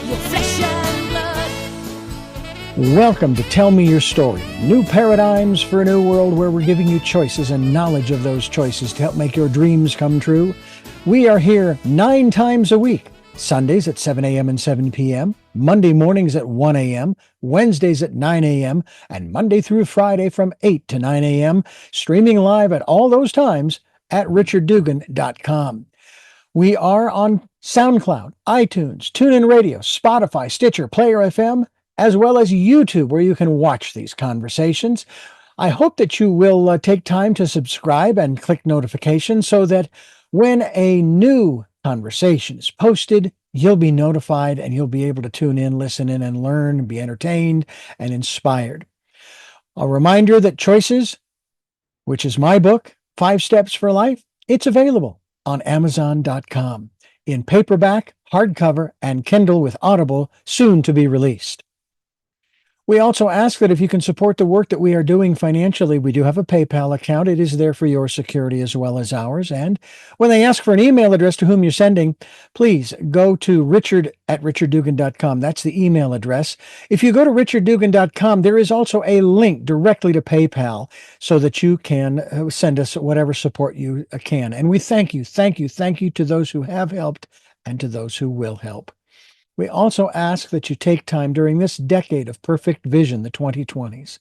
your flesh and blood. Welcome to Tell Me Your Story, new paradigms for a new world where we're giving you choices and knowledge of those choices to help make your dreams come true. We are here 9 times a week, Sundays at 7 a.m. and 7 p.m., Monday mornings at 1 a.m., Wednesdays at 9 a.m., and Monday through Friday from 8 to 9 a.m., streaming live at all those times at richarddugan.com. We are on SoundCloud, iTunes, TuneIn Radio, Spotify, Stitcher, Player FM, as well as YouTube, where you can watch these conversations. I hope that you will take time to subscribe and click notifications so that when a new conversation is posted, you'll be notified and you'll be able to tune in, listen in, and learn, be entertained and inspired. A reminder that Choices, which is my book, 5 Steps for Life, it's available on Amazon.com in paperback, hardcover, and Kindle with Audible, soon to be released. We also ask that if you can support the work that we are doing financially, we do have a PayPal account. It is there for your security as well as ours. And when they ask for an email address to whom you're sending, please go to richard@richarddugan.com. That's the email address. If you go to richarddugan.com, there is also a link directly to PayPal so that you can send us whatever support you can. And we thank you to those who have helped and to those who will help. We also ask that you take time during this decade of perfect vision, the 2020s,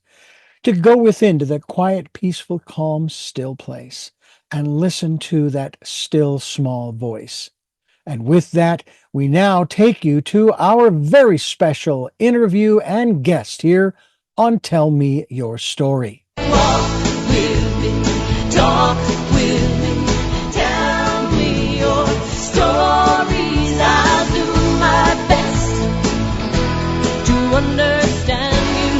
to go within to that quiet, peaceful, calm, still place and listen to that still, small voice. And with that, we now take you to our very special interview and guest here on Tell Me Your Story. Walk with me, talk with me, tell me your stories. I'll do my best to understand you.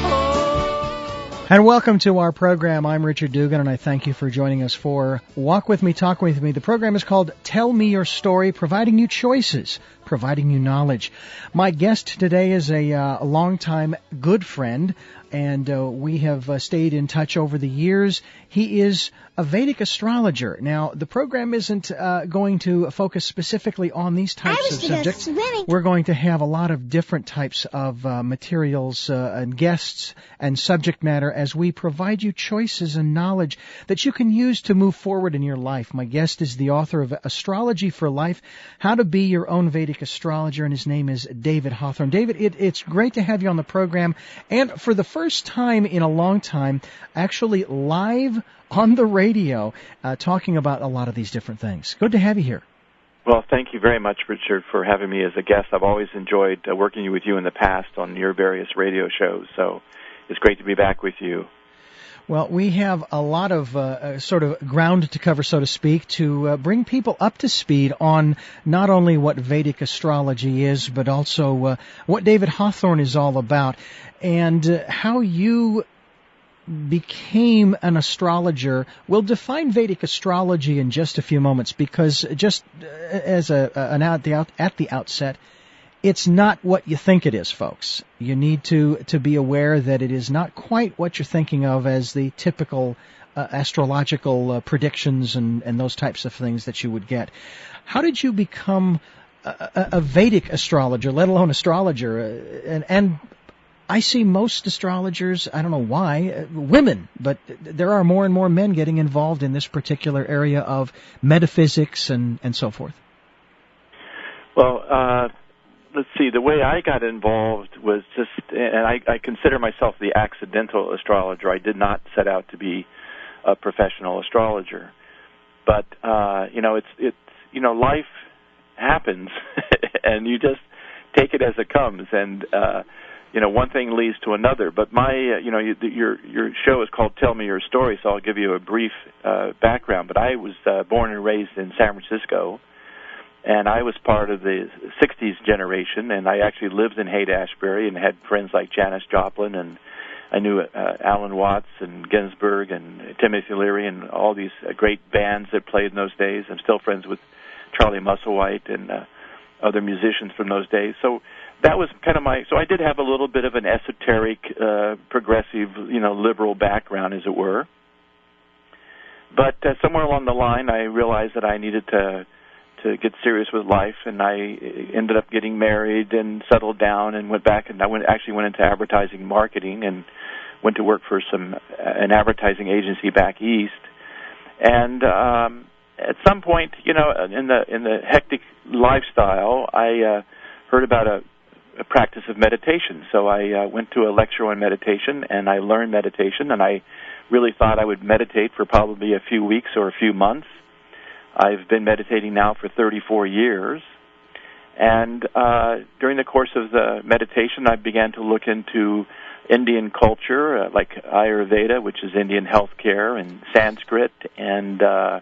Oh. And welcome to our program. I'm Richard Dugan, and I thank you for joining us for Walk With Me, Talk With Me. The program is called Tell Me Your Story, providing you choices, providing you knowledge. My guest today is a longtime good friend, and we have stayed in touch over the years. He is a Vedic astrologer. Now, the program isn't going to focus specifically on these types of subjects. We're going to have a lot of different types of materials and guests and subject matter as we provide you choices and knowledge that you can use to move forward in your life. My guest is the author of Astrology for Life, How to Be Your Own Vedic Astrologer, and his name is David Hawthorn. David, it's great to have you on the program, and for the first time in a long time, actually live on the radio, talking about a lot of these different things. Good to have you here. Well, thank you very much, Richard, for having me as a guest. I've always enjoyed working with you in the past on your various radio shows, so it's great to be back with you. Well, we have a lot of sort of ground to cover, so to speak, to bring people up to speed on not only what Vedic astrology is, but also what David Hawthorn is all about, and how you became an astrologer. We'll define Vedic astrology in just a few moments, because just as at the outset, it's not what you think it is, folks. You need to be aware that it is not quite what you're thinking of as the typical astrological predictions and those types of things that you would get. How did you become a Vedic astrologer, let alone astrologer? And I see most astrologers, I don't know why, women, but there are more and more men getting involved in this particular area of metaphysics and so forth. Well, let's see, the way I got involved was just, and I consider myself the accidental astrologer. I did not set out to be a professional astrologer. But, life happens, and you just take it as it comes, and, one thing leads to another. But your show is called Tell Me Your Story, so I'll give you a brief background. But I was born and raised in San Francisco, and I was part of the 60s generation, and I actually lived in Haight-Ashbury and had friends like Janis Joplin, and I knew Alan Watts and Ginsberg and Timothy Leary and all these great bands that played in those days. I'm still friends with Charlie Musselwhite and other musicians from those days. So that was kind of so I did have a little bit of an esoteric, progressive, liberal background, as it were. But somewhere along the line, I realized that I needed to to get serious with life, and I ended up getting married and settled down and went back, and I actually went into advertising marketing and went to work for an advertising agency back east. And at some point, in the hectic lifestyle, I heard about a practice of meditation. So I went to a lecture on meditation, and I learned meditation, and I really thought I would meditate for probably a few weeks or a few months. I've been meditating now for 34 years, and during the course of the meditation, I began to look into Indian culture, like Ayurveda, which is Indian healthcare, and Sanskrit, and our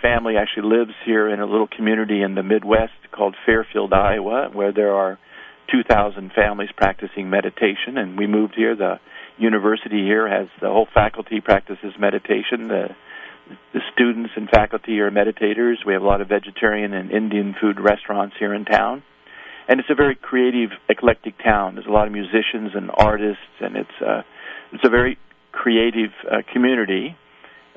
family actually lives here in a little community in the Midwest called Fairfield, Iowa, where there are 2,000 families practicing meditation, and we moved here. The university here has the whole faculty practices meditation. The students and faculty are meditators. We have a lot of vegetarian and Indian food restaurants here in town. And it's a very creative, eclectic town. There's a lot of musicians and artists, and it's a very creative community,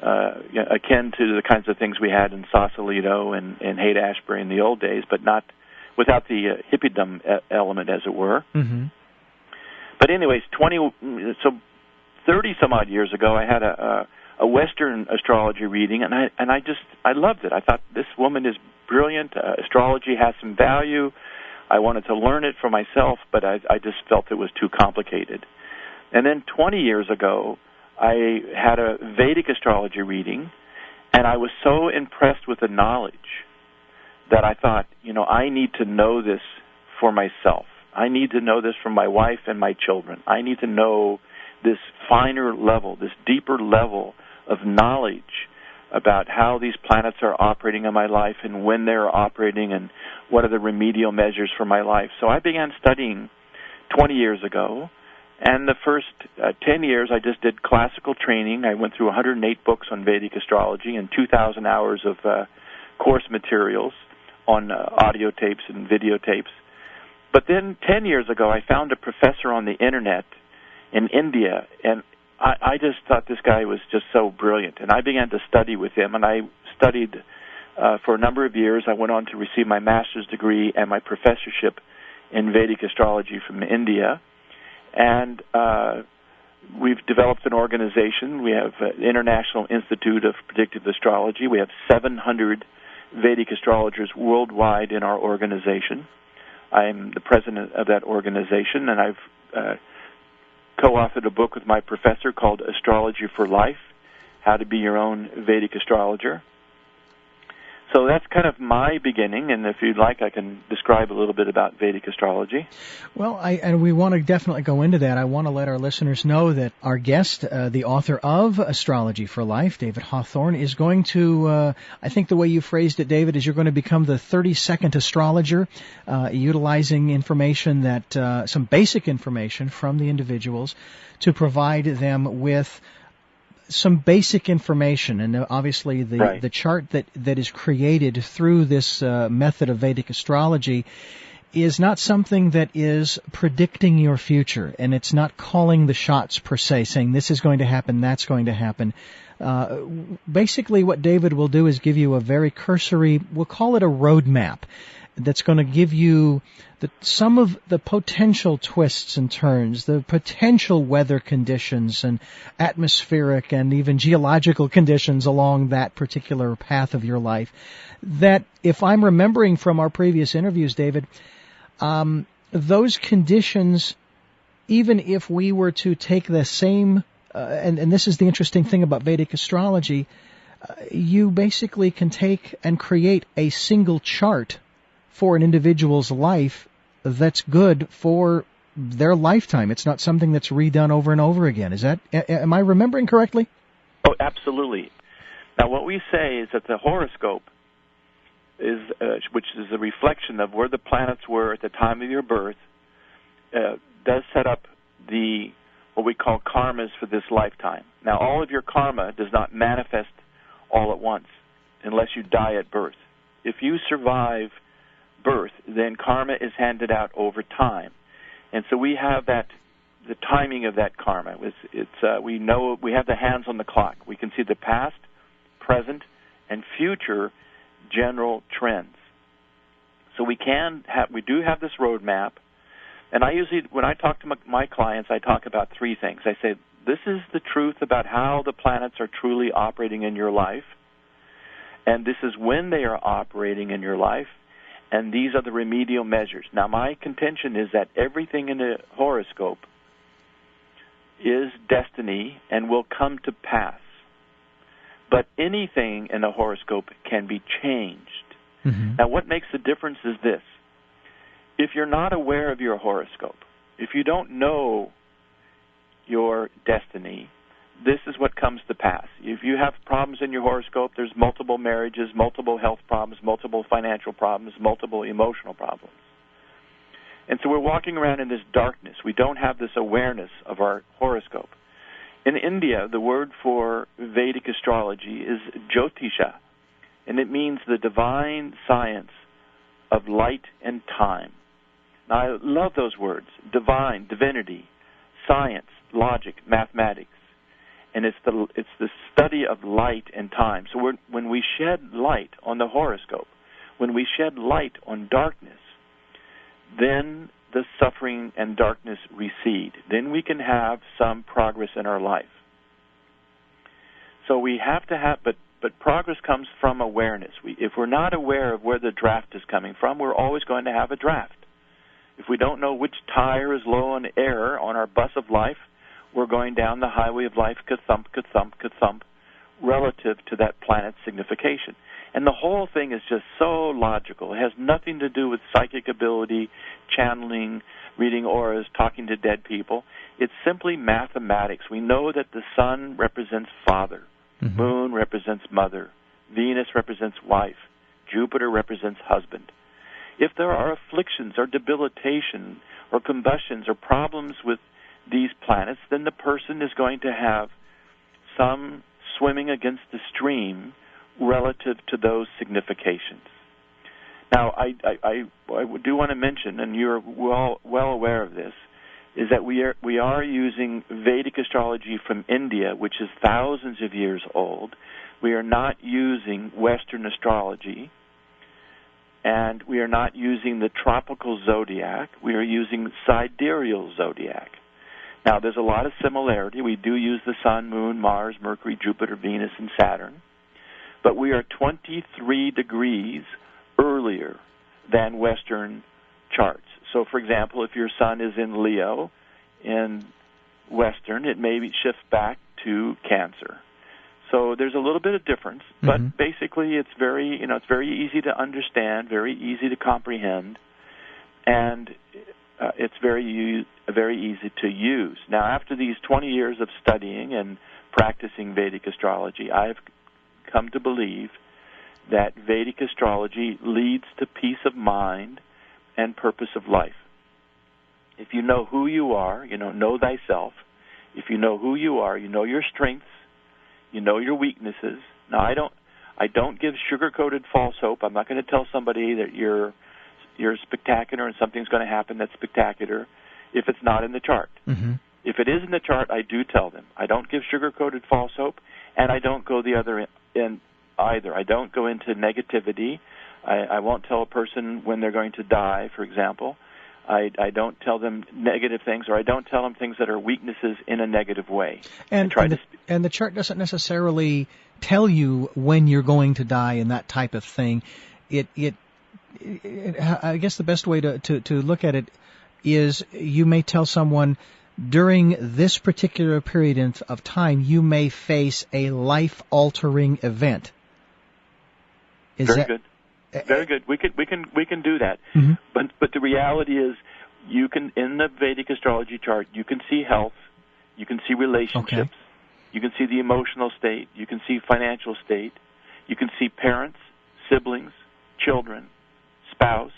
akin to the kinds of things we had in Sausalito and Haight-Ashbury in the old days, but not without the hippiedom element, as it were. Mm-hmm. But anyways, 30-some-odd years ago, I had a Western astrology reading, and I loved it. I thought, this woman is brilliant. Astrology has some value. I wanted to learn it for myself, but I just felt it was too complicated. And then 20 years ago, I had a Vedic astrology reading, and I was so impressed with the knowledge that I thought, I need to know this for myself. I need to know this for my wife and my children. I need to know this finer level, this deeper level of knowledge about how these planets are operating in my life and when they're operating and what are the remedial measures for my life. So I began studying 20 years ago, and the first 10 years I just did classical training. I went through 108 books on Vedic astrology and 2,000 hours of course materials on audio tapes and videotapes. But then 10 years ago I found a professor on the Internet in India, and I just thought this guy was just so brilliant, and I began to study with him, and I studied for a number of years. I went on to receive my master's degree and my professorship in Vedic astrology from India, and we've developed an organization. We have the International Institute of Predictive Astrology. We have 700 Vedic astrologers worldwide in our organization. I'm the president of that organization, and I've co-authored a book with my professor called Astrology for Life, How to Be Your Own Vedic Astrologer. So that's kind of my beginning, and if you'd like, I can describe a little bit about Vedic astrology. Well, and we want to definitely go into that. I want to let our listeners know that our guest, the author of Astrology for Life, David Hawthorn, is going to, I think the way you phrased it, David, is you're going to become the 32nd astrologer, utilizing information that, some basic information from the individuals to provide them with some basic information, and obviously the chart that is created through this method of Vedic astrology is not something that is predicting your future, and it's not calling the shots per se, saying this is going to happen, that's going to happen. Basically what David will do is give you a very cursory, we'll call it a roadmap, that's going to give you some of the potential twists and turns, the potential weather conditions and atmospheric and even geological conditions along that particular path of your life. That, if I'm remembering from our previous interviews, David, those conditions, even if we were to take the same, and this is the interesting thing about Vedic astrology, you basically can take and create a single chart for an individual's life that's good for their lifetime. It's not something that's redone over and over again. Am I remembering correctly? Oh, absolutely. Now, what we say is that the horoscope is, which is a reflection of where the planets were at the time of your birth, does set up what we call karmas for this lifetime. Now, all of your karma does not manifest all at once unless you die at birth. If you survive birth, then karma is handed out over time, and so we have the timing of that karma. We know we have the hands on the clock. We can see the past, present, and future general trends. So we do have this roadmap, and I usually, when I talk to my clients, I talk about three things. I say, this is the truth about how the planets are truly operating in your life, and this is when they are operating in your life, and these are the remedial measures. Now, my contention is that everything in the horoscope is destiny and will come to pass. But anything in a horoscope can be changed. Mm-hmm. Now, what makes the difference is this. If you're not aware of your horoscope, if you don't know your destiny, this is what comes to pass. If you have problems in your horoscope, there's multiple marriages, multiple health problems, multiple financial problems, multiple emotional problems. And so we're walking around in this darkness. We don't have this awareness of our horoscope. In India, the word for Vedic astrology is Jyotisha, and it means the divine science of light and time. Now, I love those words, divine, divinity, science, logic, mathematics, and it's the study of light and time. So when we shed light on the horoscope, when we shed light on darkness, then the suffering and darkness recede. Then we can have some progress in our life. So we have to have, but progress comes from awareness. If we're not aware of where the draft is coming from, we're always going to have a draft. If we don't know which tire is low on air on our bus of life, we're going down the highway of life, ka-thump, ka-thump, ka-thump, relative to that planet's signification. And the whole thing is just so logical. It has nothing to do with psychic ability, channeling, reading auras, talking to dead people. It's simply mathematics. We know that the sun represents father, moon represents mother, Venus represents wife, Jupiter represents husband. If there are afflictions or debilitation or combustions or problems with these planets, then the person is going to have some swimming against the stream relative to those significations. Now, I do want to mention, and you're well aware of this, is that we are using Vedic astrology from India, which is thousands of years old. We are not using Western astrology, and we are not using the tropical zodiac. We are using sidereal zodiac. Now, there's a lot of similarity. We do use the Sun, Moon, Mars, Mercury, Jupiter, Venus, and Saturn. But we are 23 degrees earlier than Western charts. So, for example, if your Sun is in Leo in Western, it may shift back to Cancer. So there's a little bit of difference, but basically it's very easy to understand, very easy to comprehend, and it's very easy to use. Now, after these 20 years of studying and practicing Vedic astrology, I've come to believe that Vedic astrology leads to peace of mind and purpose of life. If you know who you are, know thyself. If you know who you are, you know your strengths, you know your weaknesses. Now, I don't give sugar-coated false hope. I'm not going to tell somebody that you're spectacular and something's going to happen that's spectacular if it's not in the chart. If it is in the chart, I do tell them. I don't give sugar-coated false hope, and I don't go the other end either. I don't go into negativity. I won't tell a person when they're going to die, for example. I don't tell them negative things, or I don't tell them things that are weaknesses in a negative way. And the chart doesn't necessarily tell you when you're going to die and that type of thing. I guess the best way to look at it is you may tell someone during this particular period of time you may face a life-altering event. Very good. Very good. We can do that. But the reality is, you can, in the Vedic astrology chart, you can see health, you can see relationships, you can see the emotional state, you can see financial state, you can see parents, siblings, children, spouse,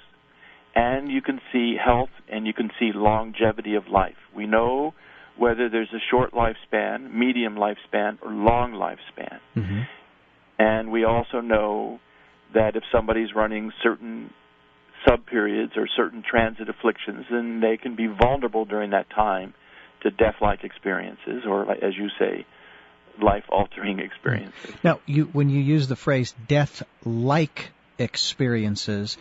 and you can see health, and you can see longevity of life. We know whether there's a short lifespan, medium lifespan, or long lifespan. And we also know that if somebody's running certain sub-periods or certain transit afflictions, then they can be vulnerable during that time to death-like experiences, or, as you say, life-altering experiences. Now, when you use the phrase death-like experiences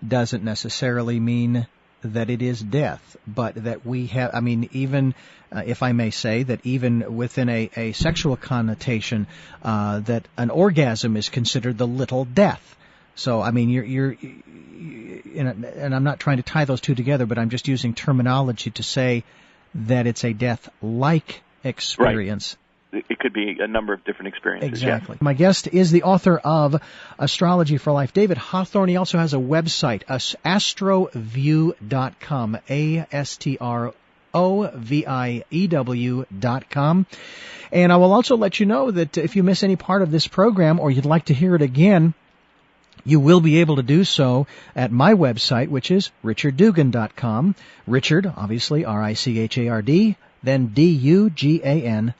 doesn't necessarily mean that it is death, but that we have, I mean, even, if I may say, that even within a sexual connotation, that an orgasm is considered the little death. So, I mean, and I'm not trying to tie those two together, but I'm just using terminology to say that it's a death-like experience. Right. It could be a number of different experiences. Exactly. Yes. My guest is the author of Astrology for Life, David Hawthorn. He also has a website, astroview.com, ASTROVIEW.com. And I will also let you know that if you miss any part of this program or you'd like to hear it again, you will be able to do so at my website, which is richarddugan.com. Richard, obviously, R-I-C-H-A-R-D, then DUGAN.com.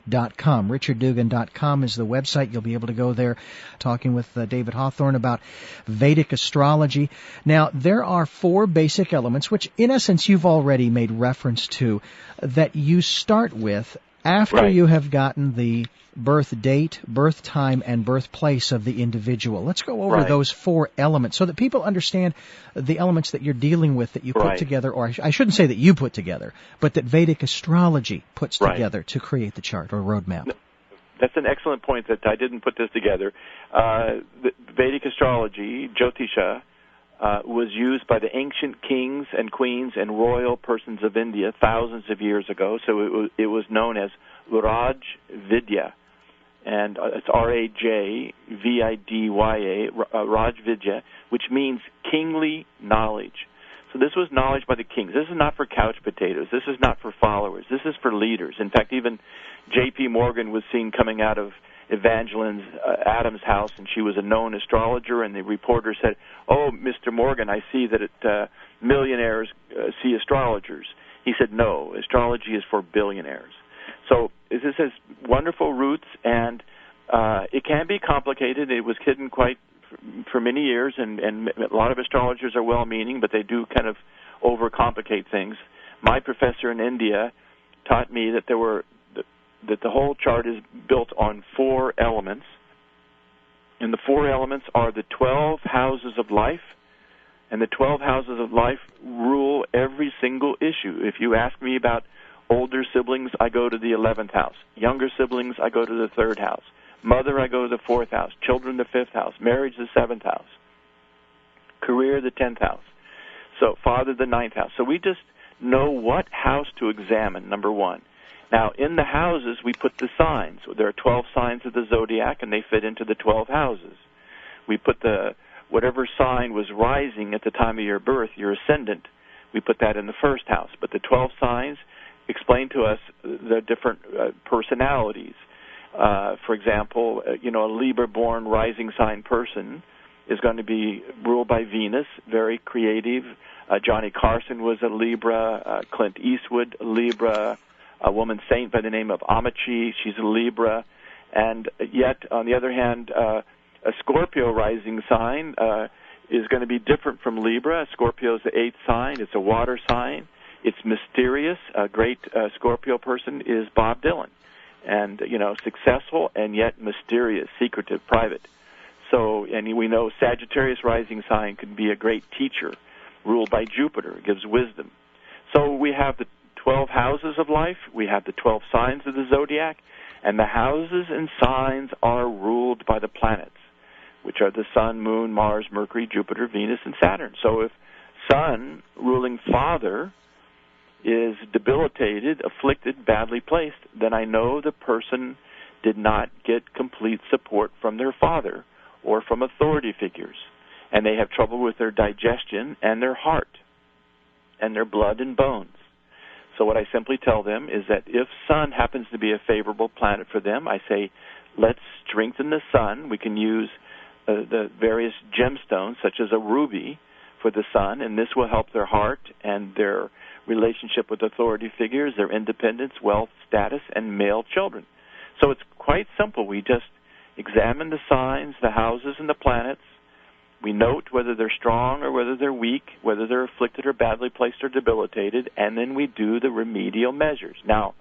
richarddugan.com is the website. You'll be able to go there talking with David Hawthorn about Vedic astrology. Now, there are 4 basic elements, which in essence you've already made reference to, that you start with after you have gotten the birth date, birth time, and birthplace of the individual. Let's go over those 4 elements so that people understand the elements that you're dealing with that you put together, or I shouldn't say that you put together, but that Vedic astrology puts together to create the chart or roadmap. That's an excellent point that I didn't put this together. The Vedic astrology, Jyotisha, was used by the ancient kings and queens and royal persons of India thousands of years ago. So it was known as Raj Vidya, and it's R-A-J-V-I-D-Y-A, Raj Vidya, which means kingly knowledge. So this was knowledge by the kings. This is not for couch potatoes. This is not for followers. This is for leaders. In fact, even J.P. Morgan was seen coming out of Evangeline Adams' house, and she was a known astrologer, and the reporter said, "Oh, Mr. Morgan, I see that millionaires see astrologers." He said, "No, astrology is for billionaires." So this has wonderful roots, and it can be complicated. It was hidden quite for many years, and a lot of astrologers are well-meaning, but they do kind of overcomplicate things. My professor in India taught me that that the whole chart is built on 4 elements, and the 4 elements are the 12 houses of life, and the 12 houses of life rule every single issue. If you ask me about older siblings, I go to the 11th house. Younger siblings, I go to the 3rd house. Mother, I go to the 4th house. Children, the 5th house. Marriage, the 7th house. Career, the 10th house. So father, the 9th house. So we just know what house to examine, number 1. Now, in the houses, we put the signs. So there are 12 signs of the zodiac, and they fit into the 12 houses. We put whatever sign was rising at the time of your birth, your ascendant, we put that in the 1st house. But the 12 signs explain to us the different personalities. For example, a Libra-born rising sign person is going to be ruled by Venus, very creative. Johnny Carson was a Libra, Clint Eastwood, a Libra, a woman saint by the name of Amachi, she's a Libra. And yet, on the other hand, a Scorpio rising sign is going to be different from Libra. Scorpio is the 8th sign. It's a water sign. It's mysterious. A great Scorpio person is Bob Dylan. And, successful and yet mysterious, secretive, private. So, and we know Sagittarius rising sign can be a great teacher, ruled by Jupiter, gives wisdom. So we have the 12 houses of life, we have the 12 signs of the zodiac, and the houses and signs are ruled by the planets, which are the Sun, Moon, Mars, Mercury, Jupiter, Venus, and Saturn. So if Sun, ruling father, is debilitated, afflicted, badly placed, then I know the person did not get complete support from their father or from authority figures, and they have trouble with their digestion and their heart and their blood and bones. So what I simply tell them is that if Sun happens to be a favorable planet for them, I say, let's strengthen the Sun. We can use the various gemstones, such as a ruby, for the Sun, and this will help their heart and their relationship with authority figures, their independence, wealth, status, and male children. So it's quite simple. We just examine the signs, the houses, and the planets. We note whether they're strong or whether they're weak, whether they're afflicted or badly placed or debilitated, and then we do the remedial measures. Now,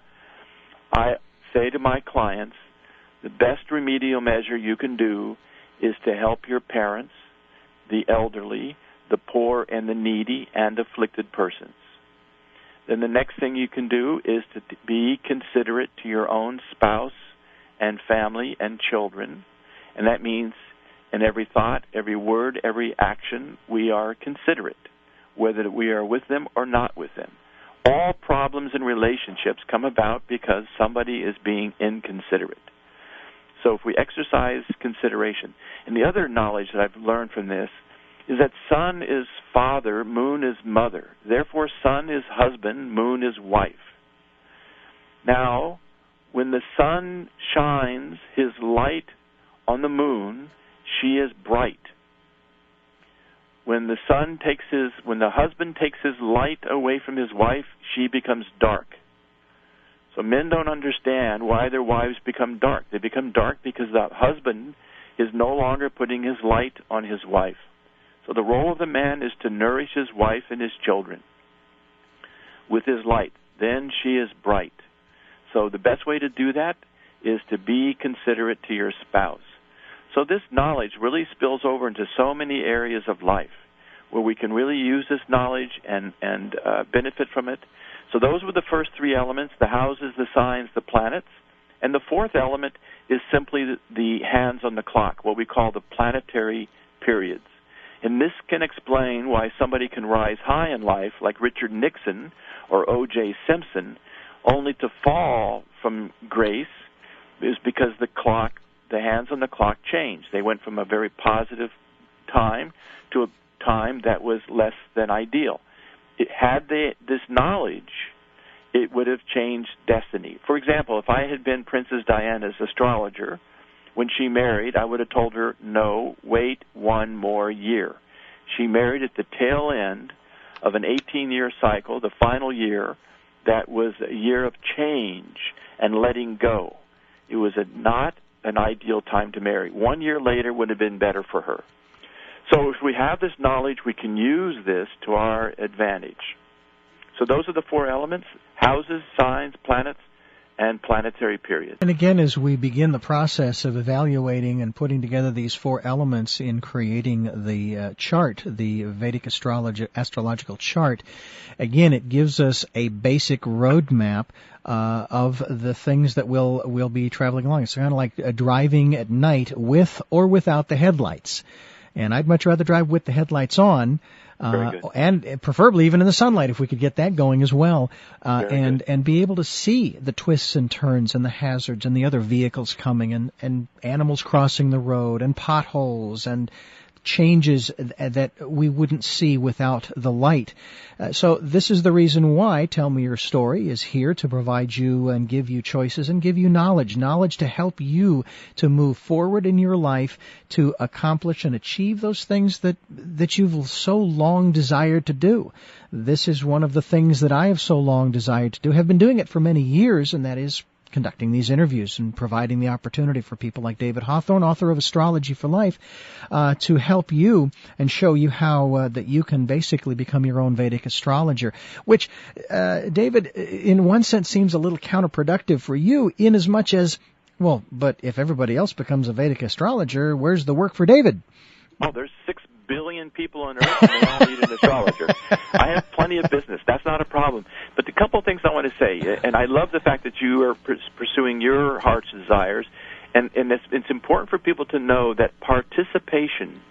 I say to my clients, the best remedial measure you can do is to help your parents, the elderly, the poor and the needy, and afflicted persons. Then the next thing you can do is to be considerate to your own spouse and family and children. And that means in every thought, every word, every action, we are considerate, whether we are with them or not with them. All problems in relationships come about because somebody is being inconsiderate. So if we exercise consideration, and the other knowledge that I've learned from this is that sun is father, moon is mother. Therefore, sun is husband, moon is wife. Now, when the sun shines his light on the moon, she is bright. When the husband takes his light away from his wife, she becomes dark. So men don't understand why their wives become dark. They become dark because the husband is no longer putting his light on his wife. So the role of the man is to nourish his wife and his children with his light. Then she is bright. So the best way to do that is to be considerate to your spouse. So this knowledge really spills over into so many areas of life where we can really use this knowledge and benefit from it. So those were the first three elements, the houses, the signs, the planets. And the fourth element is simply the hands on the clock, what we call the planetary periods. And this can explain why somebody can rise high in life, like Richard Nixon or O.J. Simpson, only to fall from grace, is because the hands on the clock changed. They went from a very positive time to a time that was less than ideal. Had this knowledge, it would have changed destiny. For example, if I had been Princess Diana's astrologer, when she married, I would have told her, no, wait one more year. She married at the tail end of an 18-year cycle, the final year, that was a year of change and letting go. It was not an ideal time to marry. 1 year later would have been better for her. So if we have this knowledge, we can use this to our advantage. So those are the four elements: houses, signs, planets, and planetary periods. And again, as we begin the process of evaluating and putting together these four elements in creating the chart, the Vedic astrological chart, again, it gives us a basic roadmap of the things that we'll be traveling along. It's kind of like driving at night with or without the headlights. And I'd much rather drive with the headlights on, and preferably even in the sunlight if we could get that going as well, and be able to see the twists and turns and the hazards and the other vehicles coming and animals crossing the road and potholes and changes that we wouldn't see without the light. So this is the reason why Tell Me Your Story is here to provide you and give you choices and give you knowledge to help you to move forward in your life to accomplish and achieve those things that you've so long desired to do. This is one of the things that I have so long desired to do, have been doing it for many years, and that is conducting these interviews and providing the opportunity for people like David Hawthorn, author of Astrology for Life, to help you and show you how that you can basically become your own Vedic astrologer, which, David, in one sense seems a little counterproductive for you in as much as, well, but if everybody else becomes a Vedic astrologer, where's the work for David? Oh, there's 6 billion people on Earth, and they all need an astrologer. I have plenty of business. That's not a problem. But the couple of things I want to say, and I love the fact that you are pursuing your heart's desires, and it's important for people to know that participation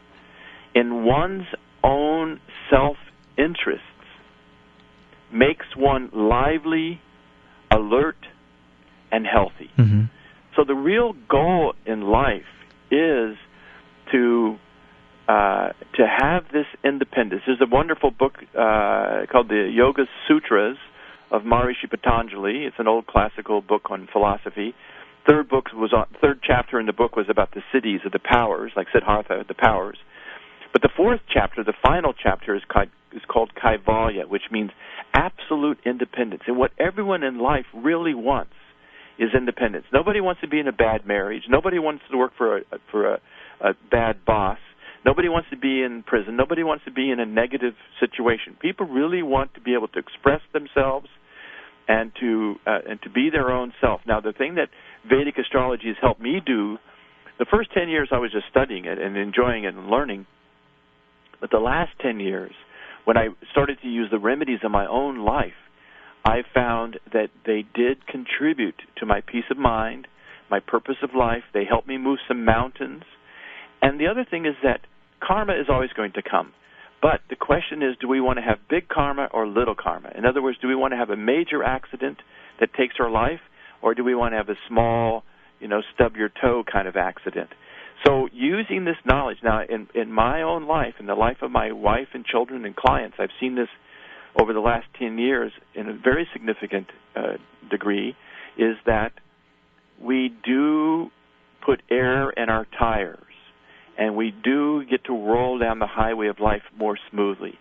in one's own self-interests makes one lively, alert, and healthy. Mm-hmm. So the real goal in life is to have this independence. There's a wonderful book called the Yoga Sutras of Maharishi Patanjali. It's an old classical book on philosophy. Third chapter in the book was about the cities of the powers, like Siddhartha, the powers. But the fourth chapter, the final chapter, is called Kaivalya, which means absolute independence. And what everyone in life really wants is independence. Nobody wants to be in a bad marriage. Nobody wants to work for a bad boss. Nobody wants to be in prison. Nobody wants to be in a negative situation. People really want to be able to express themselves and to be their own self. Now, the thing that Vedic astrology has helped me do, the first 10 years I was just studying it and enjoying it and learning, But the last 10 years, when I started to use the remedies in my own life, I found that they did contribute to my peace of mind, my purpose of life. They helped me move some mountains. And the other thing is that karma is always going to come. But the question is, do we want to have big karma or little karma? In other words, do we want to have a major accident that takes our life, or do we want to have a small, stub your toe kind of accident? So using this knowledge, now in my own life, in the life of my wife and children and clients, I've seen this over the last 10 years in a very significant degree, is that we do put air in our tires, and we do get to roll down the highway of life more smoothly.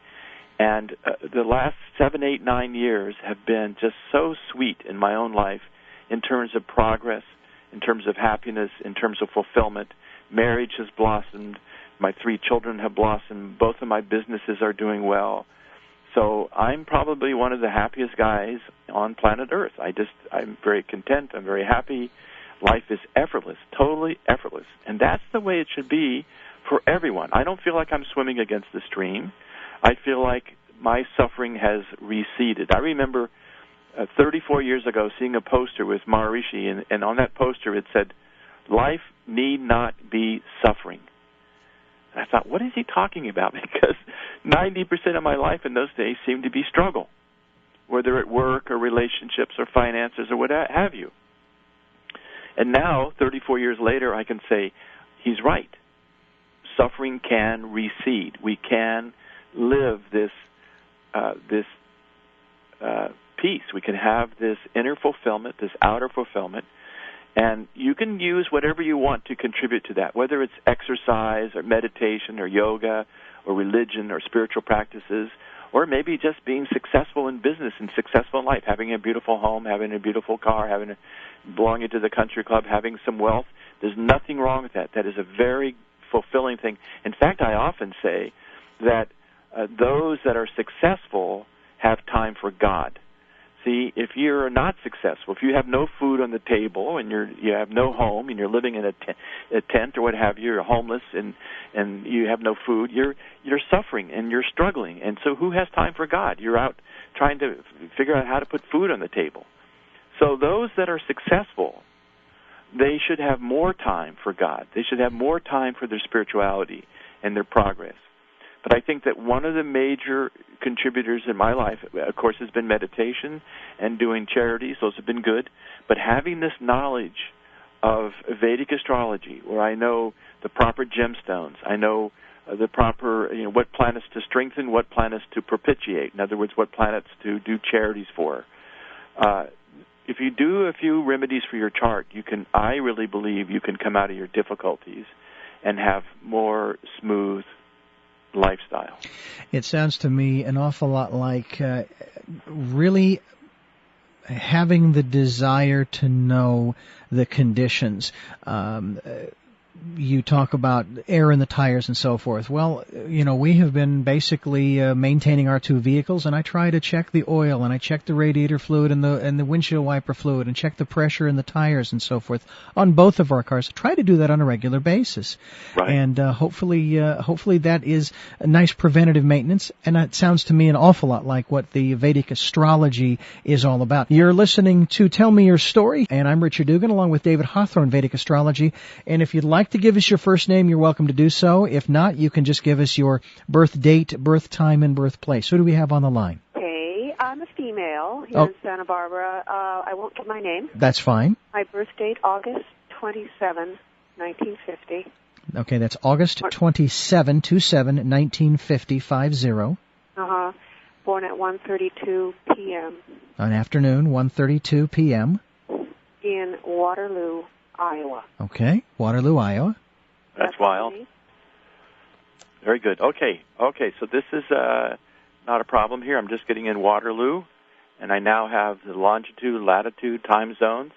And the last 7, 8, 9 years have been just so sweet in my own life in terms of progress, in terms of happiness, in terms of fulfillment. Marriage has blossomed. My 3 children have blossomed. Both of my businesses are doing well. So I'm probably one of the happiest guys on planet Earth. I'm very content. I'm very happy. Life is effortless, totally effortless. And that's the way it should be for everyone. I don't feel like I'm swimming against the stream. I feel like my suffering has receded. I remember 34 years ago seeing a poster with Maharishi, and on that poster it said, "Life need not be suffering." And I thought, what is he talking about? Because 90% of my life in those days seemed to be struggle, whether at work or relationships or finances or what have you. And now, 34 years later, I can say, he's right. Suffering can recede. We can live this peace. We can have this inner fulfillment, this outer fulfillment, and you can use whatever you want to contribute to that, whether it's exercise or meditation or yoga or religion or spiritual practices, or maybe just being successful in business and successful in life, having a beautiful home, having a beautiful car, belonging to the country club, having some wealth. There's nothing wrong with that. That is a very fulfilling thing. In fact, I often say that those that are successful have time for God. See, if you're not successful, if you have no food on the table and you have no home and you're living in a tent or what have you, you're homeless and you have no food, you're suffering and you're struggling. And so who has time for God? You're out trying to figure out how to put food on the table. So those that are successful, they should have more time for God. They should have more time for their spirituality and their progress. But I think that one of the major contributors in my life, of course, has been meditation and doing charities. Those have been good. But having this knowledge of Vedic astrology, where I know the proper gemstones, I know the proper, what planets to strengthen, what planets to propitiate. In other words, what planets to do charities for. If you do a few remedies for your chart, I really believe you can come out of your difficulties and have more smooth lifestyle. It sounds to me an awful lot like really having the desire to know the conditions. You talk about air in the tires and so forth. Well, we have been basically maintaining our 2 vehicles, and I try to check the oil, and I check the radiator fluid and the windshield wiper fluid, and check the pressure in the tires and so forth on both of our cars. I try to do that on a regular basis. Right. And hopefully that is a nice preventative maintenance, and that sounds to me an awful lot like what the Vedic astrology is all about. You're listening to Tell Me Your Story, and I'm Richard Dugan along with David Hawthorn, Vedic Astrology. And if you'd like to give us your first name, you're welcome to do so. If not, you can just give us your birth date, birth time, and birthplace. Who do we have on the line? Okay, I'm a female here in Santa Barbara. I won't give my name. That's fine. My birth date, August 27, 1950. Okay, that's August 27, 1950, 50. Born at 1:32 p.m. An afternoon, 1:32 p.m. in Waterloo, Iowa. Okay, Waterloo, Iowa. That's wild. Very good. Okay, so this is not a problem here. I'm just getting in Waterloo, and I now have the longitude, latitude, time zones.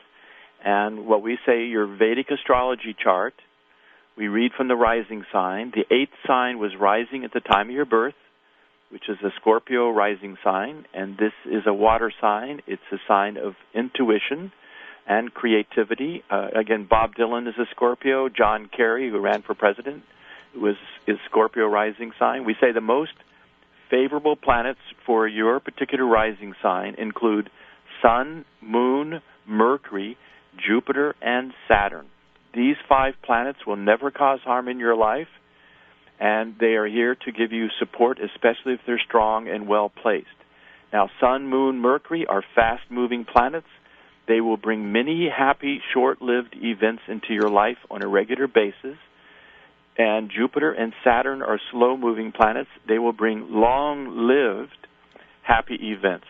And what we say, your Vedic astrology chart, we read from the rising sign. The 8th sign was rising at the time of your birth, which is a Scorpio rising sign, and this is a water sign. It's a sign of intuition and creativity. Again, Bob Dylan is a Scorpio. John Kerry, who ran for president, is Scorpio rising sign. We say the most favorable planets for your particular rising sign include Sun, Moon, Mercury, Jupiter, and Saturn. These 5 planets will never cause harm in your life, and they are here to give you support, especially if they're strong and well placed. Now, Sun, Moon, Mercury are fast-moving planets. They will bring many happy, short-lived events into your life on a regular basis. And Jupiter and Saturn are slow-moving planets. They will bring long-lived happy events.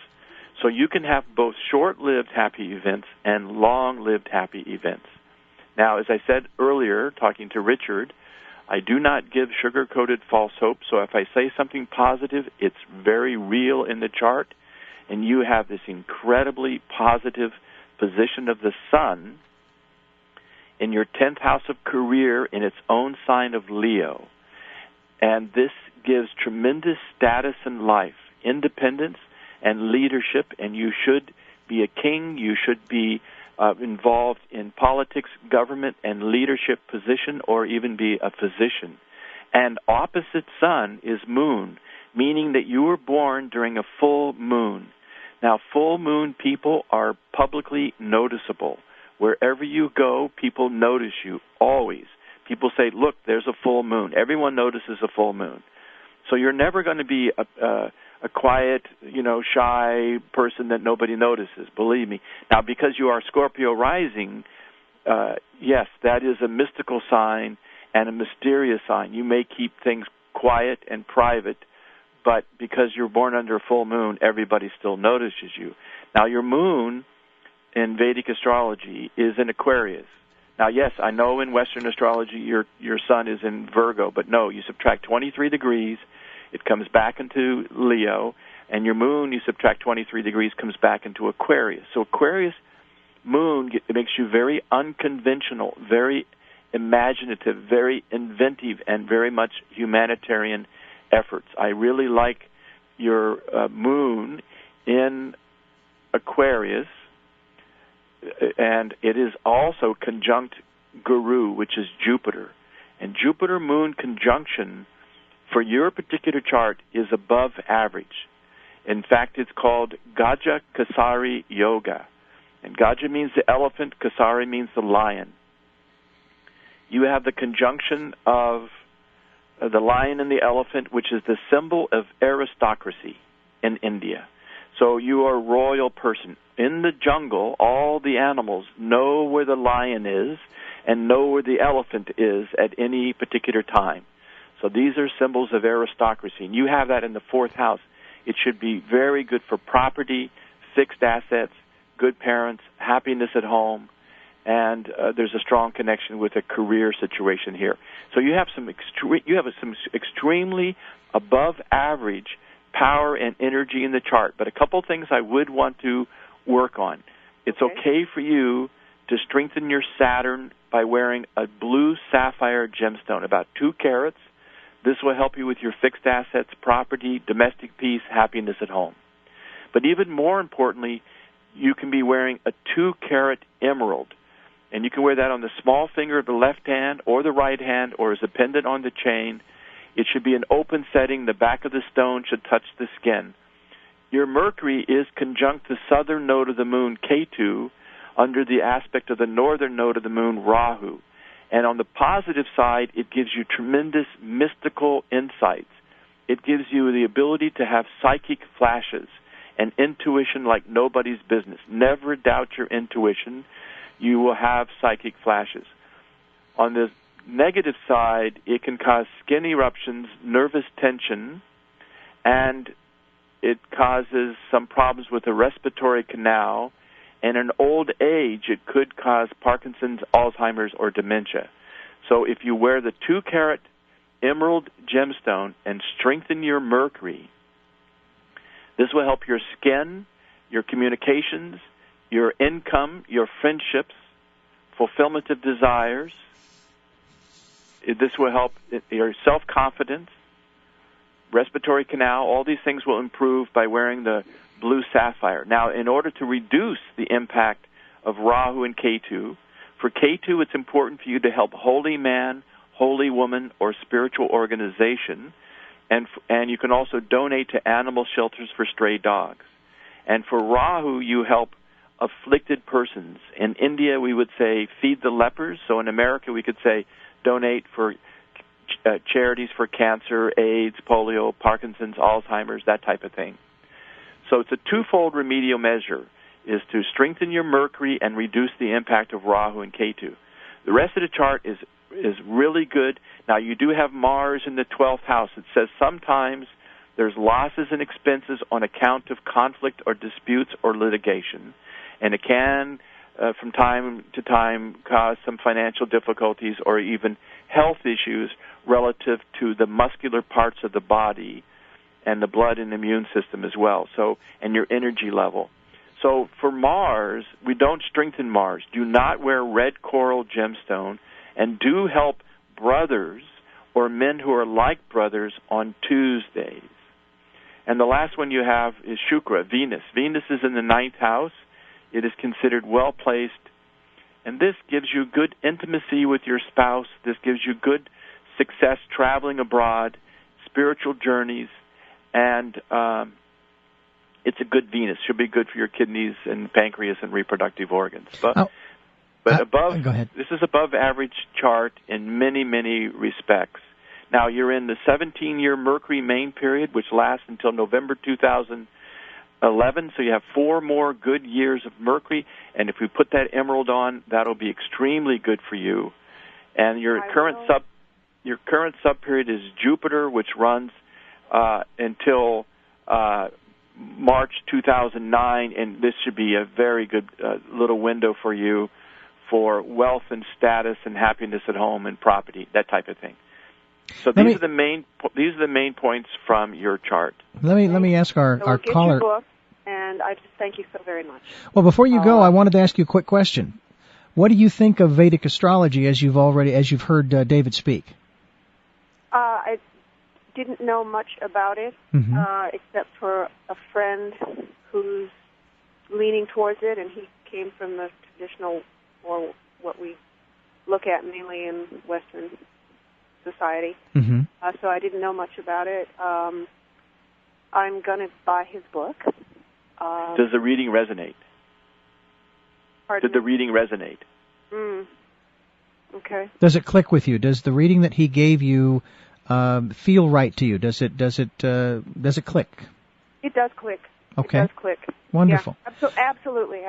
So you can have both short-lived happy events and long-lived happy events. Now, as I said earlier, talking to Richard, I do not give sugar-coated false hope, so if I say something positive, it's very real in the chart, and you have this incredibly positive position of the sun in your 10th house of career in its own sign of Leo. And this gives tremendous status in life, independence and leadership, and you should be a king, you should be involved in politics, government, and leadership position, or even be a physician. And opposite sun is moon, meaning that you were born during a full moon. Now, full moon people are publicly noticeable. Wherever you go, people notice you, always. People say, look, there's a full moon. Everyone notices a full moon. So you're never going to be a quiet, shy person that nobody notices, believe me. Now, because you are Scorpio rising, yes, that is a mystical sign and a mysterious sign. You may keep things quiet and private, but because you're born under a full moon, everybody still notices you. Now, your moon in Vedic astrology is in Aquarius. Now, yes, I know in Western astrology your sun is in Virgo, but no, you subtract 23 degrees, it comes back into Leo, and your moon, you subtract 23 degrees, comes back into Aquarius. So Aquarius moon makes you very unconventional, very imaginative, very inventive, and very much humanitarian efforts. I really like your moon in Aquarius, and it is also conjunct Guru, which is Jupiter. And Jupiter-Moon conjunction for your particular chart is above average. In fact, it's called Gaja Kasari Yoga. And Gaja means the elephant, Kasari means the lion. You have the conjunction of the lion and the elephant, which is the symbol of aristocracy in India. So you are a royal person. In the jungle, all the animals know where the lion is and know where the elephant is at any particular time. So these are symbols of aristocracy. And you have that in the 4th house. It should be very good for property, fixed assets, good parents, happiness at home, and there's a strong connection with a career situation here. So you have some extremely above average power and energy in the chart. But a couple things I would want to work on. It's okay for you to strengthen your Saturn by wearing a blue sapphire gemstone, about 2 carats. This will help you with your fixed assets, property, domestic peace, happiness at home. But even more importantly, you can be wearing a 2-carat emerald. And you can wear that on the small finger of the left hand or the right hand or as a pendant on the chain. It should be an open setting. The back of the stone should touch the skin. Your Mercury is conjunct the southern node of the moon, Ketu, under the aspect of the northern node of the moon, Rahu. And on the positive side, it gives you tremendous mystical insights. It gives you the ability to have psychic flashes and intuition like nobody's business. Never doubt your intuition. You will have psychic flashes. On the negative side, it can cause skin eruptions, nervous tension, and it causes some problems with the respiratory canal. And in old age, it could cause Parkinson's, Alzheimer's, or dementia. So if you wear the 2-carat emerald gemstone and strengthen your Mercury, this will help your skin, your communications, your income, your friendships, fulfillment of desires. This will help your self-confidence, respiratory canal. All these things will improve by wearing the blue sapphire. Now, in order to reduce the impact of Rahu and Ketu, for Ketu it's important for you to help holy man, holy woman, or spiritual organization. And you can also donate to animal shelters for stray dogs. And for Rahu, you help afflicted persons. In India, we would say feed the lepers. So in America, we could say donate for charities for cancer, AIDS, polio, Parkinson's, Alzheimer's, that type of thing. So it's a twofold remedial measure, is to strengthen your Mercury and reduce the impact of Rahu and Ketu. The rest of the chart is really good. Now, you do have Mars in the 12th house. It says sometimes there's losses and expenses on account of conflict or disputes or litigation, and it can, from time to time, cause some financial difficulties or even health issues relative to the muscular parts of the body and the blood and immune system as well, so, and your energy level. So for Mars, we don't strengthen Mars. Do not wear red coral gemstone, and do help brothers or men who are like brothers on Tuesdays. And the last one you have is Shukra, Venus. Venus is in the 9th house. It is considered well-placed, and this gives you good intimacy with your spouse. This gives you good success traveling abroad, spiritual journeys, and it's a good Venus. Should be good for your kidneys and pancreas and reproductive organs. But above, go ahead. This is above average chart in many, many respects. Now, you're in the 17-year Mercury main period, which lasts until November 2011, so you have 4 more good years of Mercury, and if we put that emerald on, that'll be extremely good for you. And your current sub-period is Jupiter, which runs until March 2009, and this should be a very good little window for you for wealth and status and happiness at home and property, that type of thing. So these are the main points from your chart. Let me ask our caller. Your book, and I just thank you so very much. Well, before you go, I wanted to ask you a quick question. What do you think of Vedic astrology as you've heard David speak? I didn't know much about it, except for a friend who's leaning towards it, and he came from the traditional, or what we look at mainly in Western society. So I didn't know much about it. I'm going to buy his book. Does the reading resonate? Pardon? Did the reading resonate? Okay. Does it click with you? Does the reading that he gave you feel right to you? Does it click? It does click. Okay. It does click. Wonderful. Yeah, absolutely,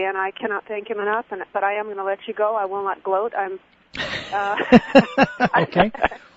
and I cannot thank him enough. But I am going to let you go. I will not gloat. Okay.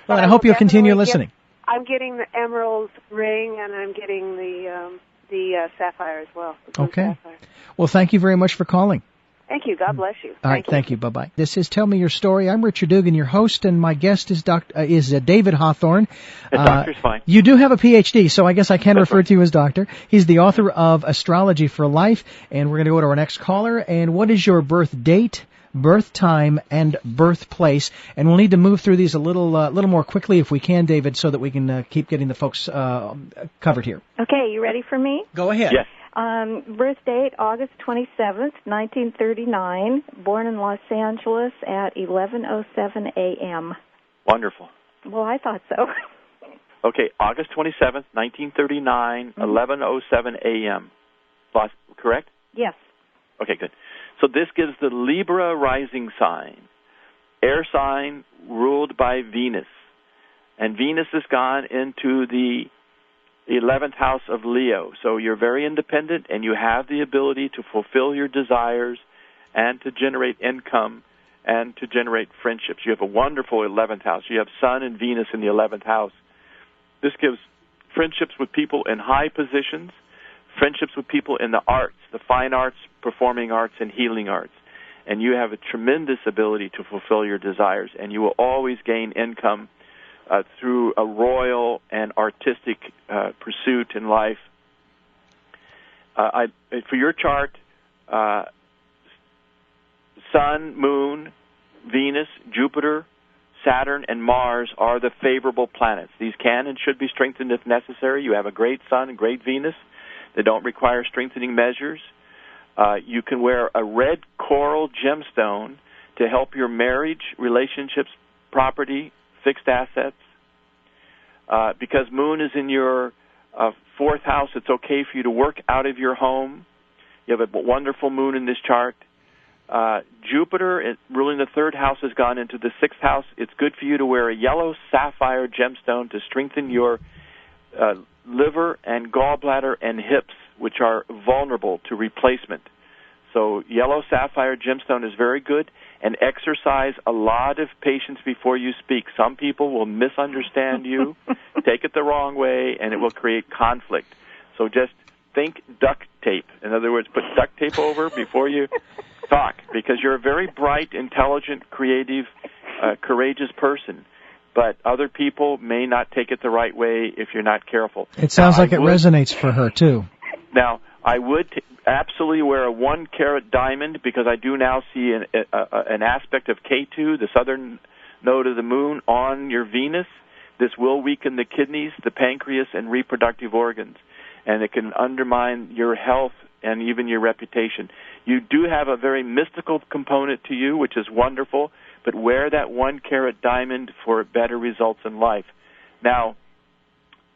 Well, I hope you'll continue listening. I'm getting the emerald ring, and I'm getting the sapphire as well. Okay. Sapphire. Well, thank you very much for calling. Thank you. God bless you. All right. Thank you. Bye-bye. This is Tell Me Your Story. I'm Richard Dugan, your host, and my guest is David Hawthorn. Doctor's fine. You do have a PhD, so I guess I can refer to you as doctor. He's the author of Astrology for Life, and we're going to go to our next caller. And what is your birth date, birth time, and birthplace? And we'll need to move through these a little more quickly if we can, David, so that we can keep getting the folks covered here. Okay. You ready for me? Go ahead. Yes. Birth date, August 27th, 1939. Born in Los Angeles at 11:07 a.m. Wonderful. Well, I thought so. Okay, August 27th, 1939, 11:07 a.m. Correct? Yes. Okay, good. So this gives the Libra rising sign, air sign ruled by Venus. And Venus has gone into the 11th house of Leo. So you're very independent, and you have the ability to fulfill your desires and to generate income and to generate friendships. You have a wonderful 11th house. You have Sun and Venus in the 11th house. This gives friendships with people in high positions, friendships with people in the arts, the fine arts, performing arts, and healing arts. And you have a tremendous ability to fulfill your desires, and you will always gain income through a royal and artistic pursuit in life. For your chart, Sun, Moon, Venus, Jupiter, Saturn, and Mars are the favorable planets. These can and should be strengthened if necessary. You have a great Sun and great Venus. They don't require strengthening measures. You can wear a red coral gemstone to help your marriage, relationships, property, fixed assets. Because Moon is in your fourth house, it's okay for you to work out of your home. You have a wonderful Moon in this chart. Jupiter, ruling the third house, has gone into the sixth house. It's good for you to wear a yellow sapphire gemstone to strengthen your liver and gallbladder and hips, which are vulnerable to replacement. So yellow sapphire gemstone is very good. And exercise a lot of patience before you speak. Some people will misunderstand you, take it the wrong way, and it will create conflict. So just think duct tape. In other words, put duct tape over before you talk, because you're a very bright, intelligent, creative, courageous person. But other people may not take it the right way if you're not careful. It sounds like it resonates for her, too. Now, I would absolutely wear a 1-carat diamond, because I do now see an aspect of K2, the southern node of the Moon, on your Venus. This will weaken the kidneys, the pancreas, and reproductive organs, and it can undermine your health and even your reputation. You do have a very mystical component to you, which is wonderful, but wear that 1-carat diamond for better results in life. Now,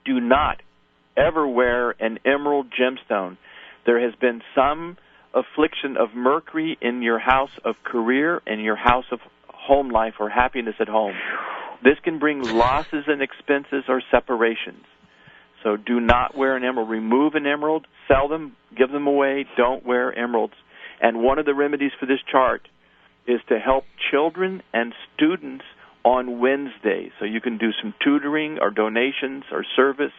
do not ever wear an emerald gemstone. There has been some affliction of Mercury in your house of career and your house of home life or happiness at home. This can bring losses and expenses or separations. So do not wear an emerald. Remove an emerald, sell them, give them away. Don't wear emeralds. And one of the remedies for this chart is to help children and students on Wednesday. So you can do some tutoring or donations or service.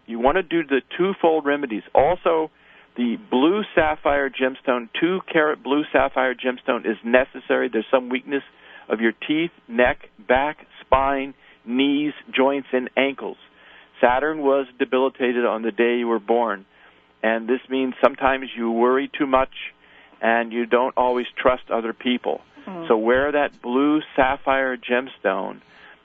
You want to do the twofold remedies. Also, the blue sapphire gemstone, 2-carat blue sapphire gemstone, is necessary. There's some weakness of your teeth, neck, back, spine, knees, joints, and ankles. Saturn was debilitated on the day you were born, and this means sometimes you worry too much and you don't always trust other people. So wear that blue sapphire gemstone,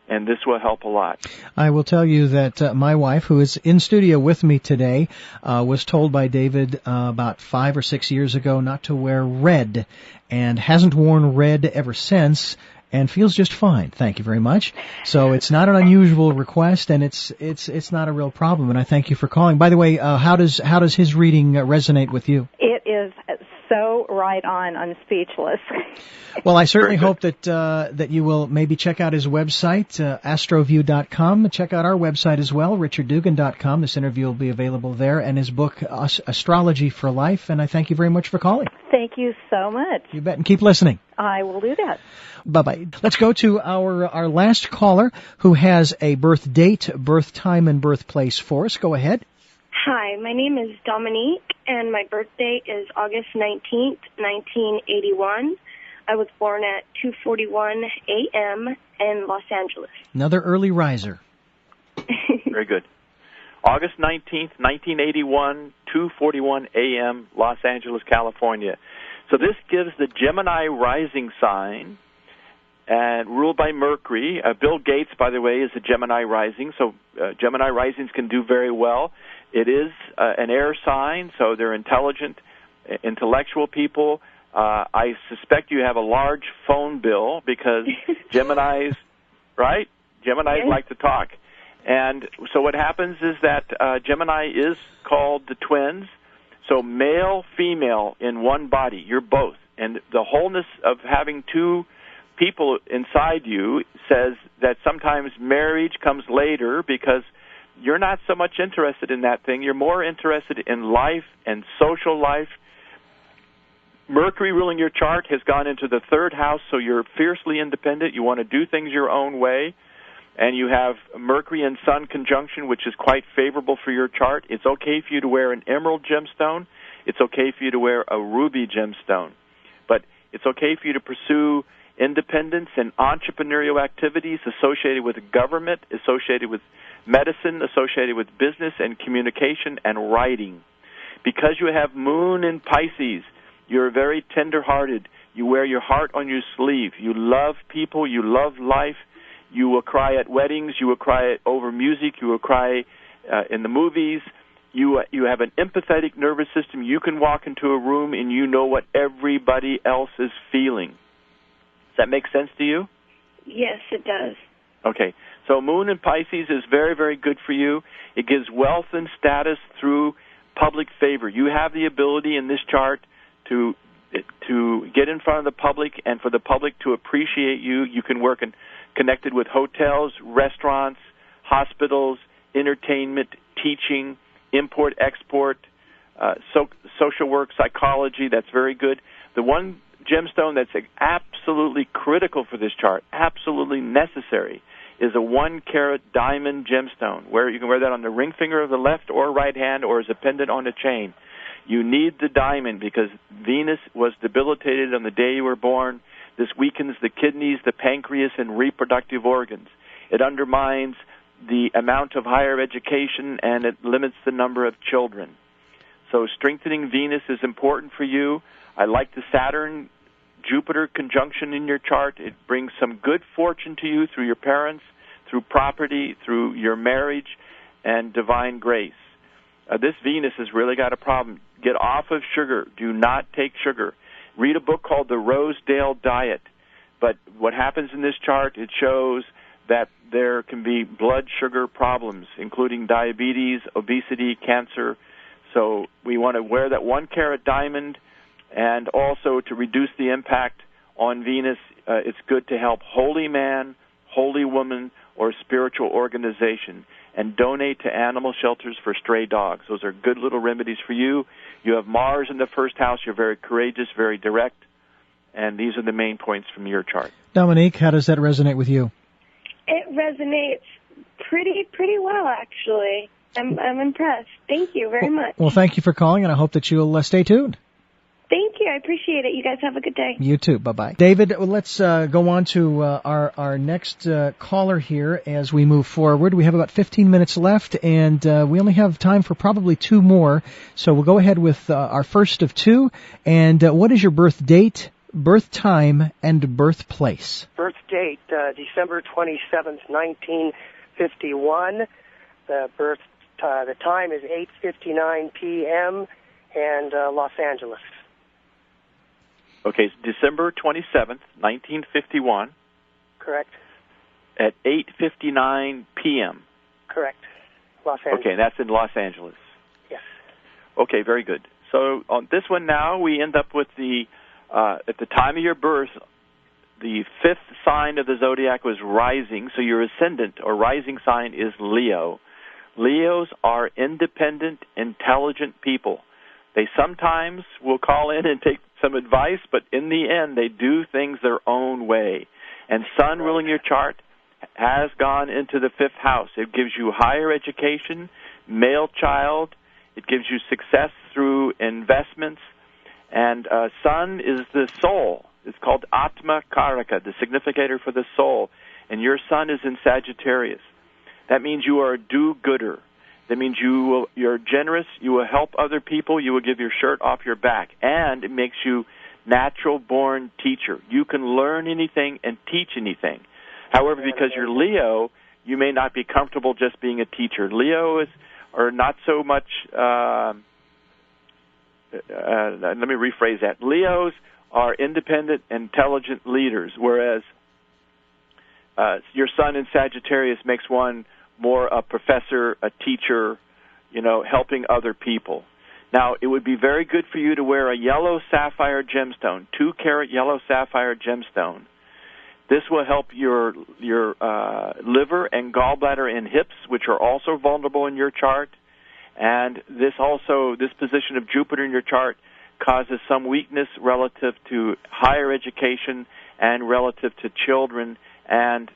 and this will help a lot. I will tell you that my wife, who is in studio with me today, was told by David about 5 or 6 years ago not to wear red, and hasn't worn red ever since, and feels just fine. Thank you very much. So it's not an unusual request, and it's not a real problem. And I thank you for calling. By the way, how does his reading resonate with you? It is so right on. I'm speechless. Well, I certainly hope that you will maybe check out his website, astroview.com. Check out our website as well, richarddugan.com. This interview will be available there, and his book, Astrology for Life. And I thank you very much for calling. Thank you so much. You bet, and keep listening. I will do that. Bye-bye. Let's go to our last caller who has a birth date, birth time, and birthplace for us. Go ahead. Hi, my name is Dominique, and my birthday is August 19th, 1981. I was born at 2:41 a.m. in Los Angeles. Another early riser. Very good. August 19th, 1981, 2:41 a.m., Los Angeles, California. So this gives the Gemini rising sign, and ruled by Mercury. Bill Gates, by the way, is a Gemini rising, so Gemini risings can do very well. It is an air sign, so they're intelligent, intellectual people. I suspect you have a large phone bill because Geminis, right? Geminis like to talk. And so what happens is that Gemini is called the twins, so male, female in one body. You're both. And the wholeness of having two people inside you says that sometimes marriage comes later because you're not so much interested in that thing. You're more interested in life and social life. Mercury ruling your chart has gone into the third house, so you're fiercely independent. You want to do things your own way. And you have Mercury and Sun conjunction, which is quite favorable for your chart. It's okay for you to wear an emerald gemstone. It's okay for you to wear a ruby gemstone. But it's okay for you to pursue independence and entrepreneurial activities associated with government, associated with medicine, associated with business and communication and writing. Because you have Moon in Pisces, you're very tender-hearted. You wear your heart on your sleeve. You love people. You love life. You will cry at weddings. You will cry over music. You will cry in the movies. You have an empathetic nervous system. You can walk into a room and you know what everybody else is feeling. Does that make sense to you? Yes, it does. Okay. So Moon in Pisces is very, very good for you. It gives wealth and status through public favor. You have the ability in this chart to get in front of the public and for the public to appreciate you. You can work connected with hotels, restaurants, hospitals, entertainment, teaching, import-export, social work, psychology. That's very good. The one gemstone that's absolutely critical for this chart, absolutely necessary, is a 1-carat diamond gemstone, where you can wear that on the ring finger of the left or right hand or as a pendant on a chain. You need the diamond because Venus was debilitated on the day you were born. This weakens the kidneys, the pancreas, and reproductive organs. It undermines the amount of higher education, and it limits the number of children. So strengthening Venus is important for you. I like the Saturn-Jupiter conjunction in your chart. It brings some good fortune to you through your parents, through property, through your marriage, and divine grace. This Venus has really got a problem. Get off of sugar. Do not take sugar. Read a book called The Rosedale Diet. But what happens in this chart, it shows that there can be blood sugar problems, including diabetes, obesity, cancer. So we want to wear that 1-carat diamond, and also to reduce the impact on Venus, it's good to help holy man, holy woman, or spiritual organization, and donate to animal shelters for stray dogs. Those are good little remedies for you. You have Mars in the first house. You're very courageous, very direct, and these are the main points from your chart. Dominique, how does that resonate with you? It resonates pretty well, actually. I'm impressed. Thank you very much. Well, thank you for calling, and I hope that you'll stay tuned. Thank you. I appreciate it. You guys have a good day. You too. Bye-bye. David, let's go on to our next caller here as we move forward. We have about 15 minutes left, and we only have time for probably 2 more. So we'll go ahead with our first of 2. And what is your birth date, birth time, and birthplace? Birth date, December 27th, 1951. The time is 8:59 p.m. and Los Angeles. Okay, it's December 27th, 1951. Correct. At 8:59 p.m. Correct. Los Angeles. Okay, that's in Los Angeles. Yes. Okay, very good. So on this one now, we end up with the at the time of your birth, the 5th sign of the zodiac was rising, so your ascendant or rising sign is Leo. Leos are independent, intelligent people. They sometimes will call in and take some advice, but in the end, they do things their own way. And Sun ruling your chart has gone into the 5th house. It gives you higher education, male child. It gives you success through investments. And Sun is the soul. It's called Atma Karaka, the significator for the soul. And your Sun is in Sagittarius. That means you are a do-gooder. That means you're generous, you will help other people, you will give your shirt off your back. And it makes you natural-born teacher. You can learn anything and teach anything. However, because you're Leo, you may not be comfortable just being a teacher. Leos are not so much, let me rephrase that. Leos are independent, intelligent leaders, whereas your Sun in Sagittarius makes one more a professor, a teacher, helping other people. Now, it would be very good for you to wear a yellow sapphire gemstone, 2-carat yellow sapphire gemstone. This will help your liver and gallbladder and hips, which are also vulnerable in your chart. And this position of Jupiter in your chart causes some weakness relative to higher education and relative to children. And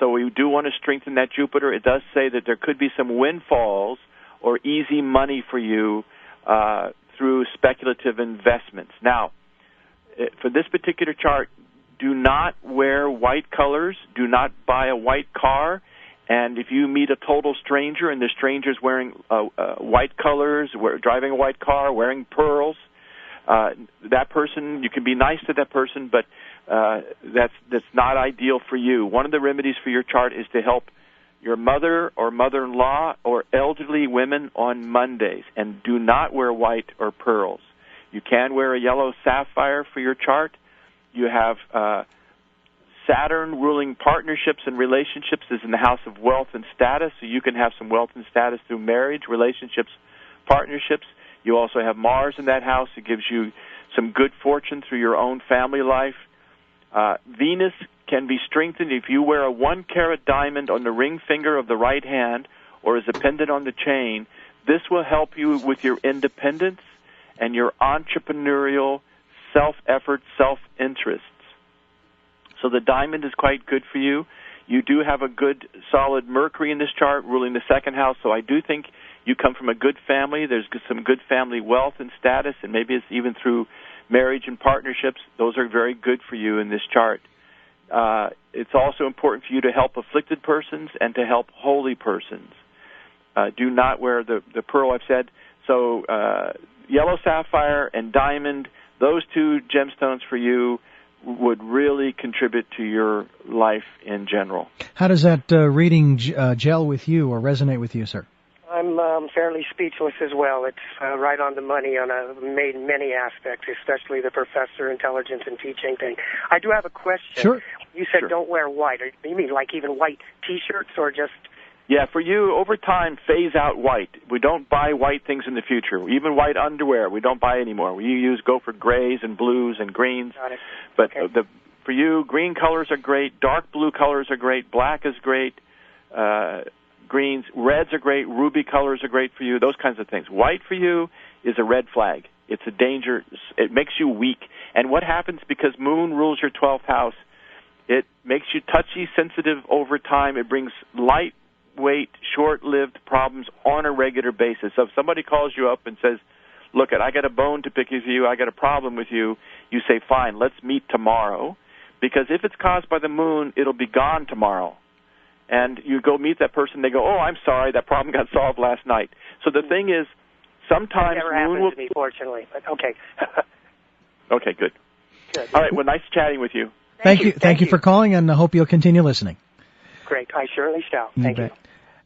so we do want to strengthen that Jupiter. It does say that there could be some windfalls or easy money for you through speculative investments. Now, for this particular chart, do not wear white colors. Do not buy a white car. And if you meet a total stranger and the stranger's wearing white colors, driving a white car, wearing pearls, that person, you can be nice to that person, but that's not ideal for you. One of the remedies for your chart is to help your mother or mother-in-law or elderly women on Mondays, and do not wear white or pearls. You can wear a yellow sapphire for your chart. You have Saturn ruling partnerships and relationships is in the house of wealth and status, so you can have some wealth and status through marriage, relationships, partnerships. You also have Mars in that house. It gives you some good fortune through your own family life. Venus can be strengthened if you wear a 1-carat diamond on the ring finger of the right hand or as a pendant on the chain. This will help you with your independence and your entrepreneurial self-effort, self-interests. So the diamond is quite good for you. You do have a good, solid Mercury in this chart ruling the second house, so I do think you come from a good family. There's some good family wealth and status, and maybe it's even through marriage and partnerships. Those are very good for you in this chart. It's also important for you to help afflicted persons and to help holy persons. Do not wear the pearl, I've said. So yellow sapphire and diamond, those two gemstones for you would really contribute to your life in general. How does that reading gel with you or resonate with you, sir? I'm fairly speechless as well. It's right on the money on many aspects, especially the professor, intelligence, and teaching thing. I do have a question. Sure. You said don't wear white. You mean like even white T-shirts or just... Yeah, for you, over time, phase out white. We don't buy white things in the future. Even white underwear, we don't buy anymore. We go for grays and blues and greens. Got it. But okay. For you, green colors are great, dark blue colors are great, black is great, greens, reds are great, ruby colors are great for you, those kinds of things. White for you is a red flag. It's a danger. It makes you weak. And what happens because Moon rules your 12th house, it makes you touchy, sensitive over time. It brings lightweight, short-lived problems on a regular basis. So if somebody calls you up and says, look, I got a bone to pick with you, I got a problem with you, you say, fine, let's meet tomorrow. Because if it's caused by the moon, it'll be gone tomorrow. And you go meet that person, they go, oh, I'm sorry, that problem got solved last night. So the thing is, sometimes never moon happened will... to me, fortunately, but okay. Okay, good. All right, well, nice chatting with you. Thank you for calling, and I hope you'll continue listening. Great, I surely shall. Thank you.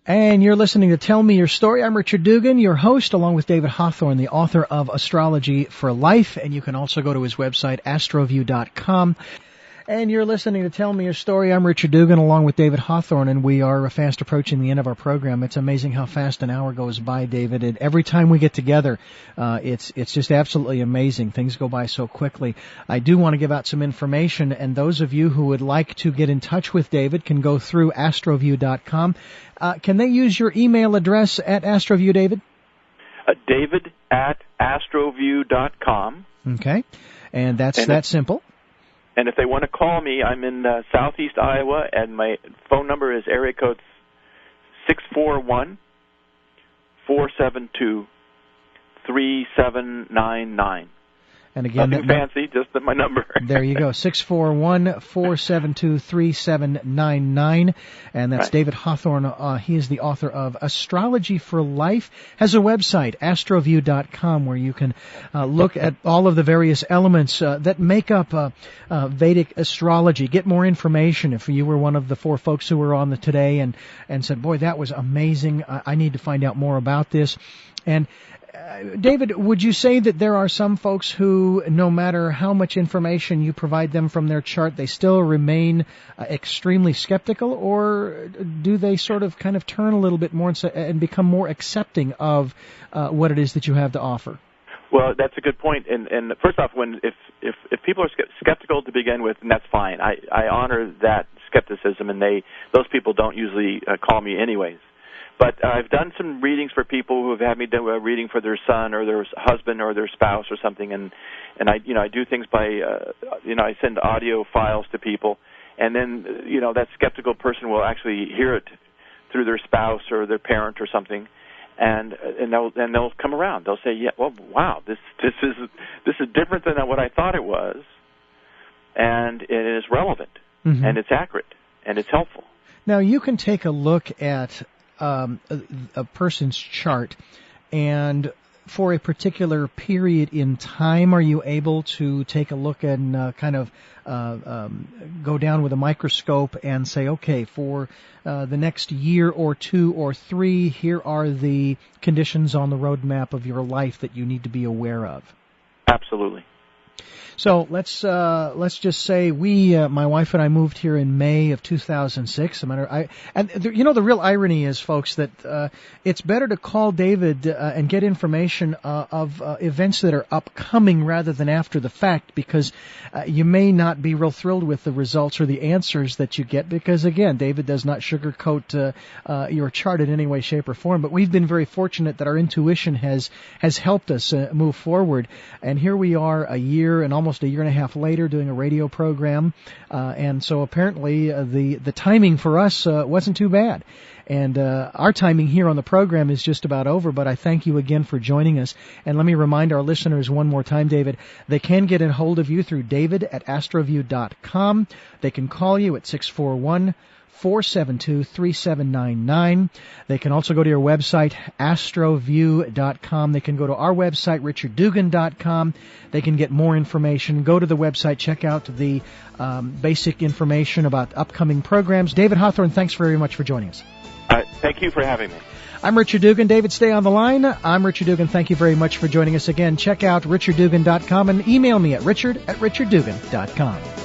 And you're listening to Tell Me Your Story. I'm Richard Dugan, your host, along with David Hawthorn, the author of Astrology for Life. And you can also go to his website, astroview.com. And you're listening to Tell Me Your Story. I'm Richard Dugan, along with David Hawthorn, and we are fast approaching the end of our program. It's amazing how fast an hour goes by, David. And every time we get together, it's just absolutely amazing. Things go by so quickly. I do want to give out some information, and those of you who would like to get in touch with David can go through astroview.com. Can they use your email address at Astroview, David? David at astroview.com. Okay, and that's that simple. And if they want to call me, I'm in southeast Iowa, and my phone number is area code 641-472-3799. And again, nothing fancy, just my number. There you go, 641-472-3799. And that's right. David Hawthorn. He is the author of Astrology for Life. Has a website, astroview.com, where you can look at all of the various elements that make up Vedic astrology. Get more information if you were one of the 4 folks who were on today and said, boy, that was amazing. I need to find out more about this. And David, would you say that there are some folks who, no matter how much information you provide them from their chart, they still remain extremely skeptical, or do they sort of kind of turn a little bit more and become more accepting of what it is that you have to offer? Well, that's a good point. And first off, if people are skeptical to begin with, then that's fine. I honor that skepticism, and those people don't usually call me anyways. But I've done some readings for people who have had me do a reading for their son or their husband or their spouse or something, and I do things by I send audio files to people, and then that skeptical person will actually hear it through their spouse or their parent or something, and they'll come around. They'll say, yeah, well, wow, this is different than what I thought it was, and it is relevant, and it's accurate, and it's helpful. Now you can take a look at a person's chart, and for a particular period in time, are you able to take a look and go down with a microscope and say, okay, for the next year or 2 or 3, here are the conditions on the roadmap of your life that you need to be aware of? Absolutely. So let's just say my wife and I moved here in May of 2006. The real irony is, folks, that it's better to call David and get information of events that are upcoming rather than after the fact, because you may not be real thrilled with the results or the answers that you get, because again, David does not sugarcoat your chart in any way, shape, or form. But we've been very fortunate that our intuition has helped us move forward, and here we are almost a year and a half later doing a radio program, and so apparently the timing for us wasn't too bad. And our timing here on the program is just about over, but I thank you again for joining us. And let me remind our listeners one more time, David, they can get in hold of you through david@astroview.com. They can call you at 641-472-3799. They can also go to your website, astroview.com. They can go to our website, richarddugan.com. They can get more information. Go to the website, check out the basic information about upcoming programs. David Hawthorn, thanks very much for joining us. Thank you for having me. I'm Richard Dugan. David, stay on the line. I'm Richard Dugan. Thank you very much for joining us again. Check out richarddugan.com and email me at richard@richarddugan.com.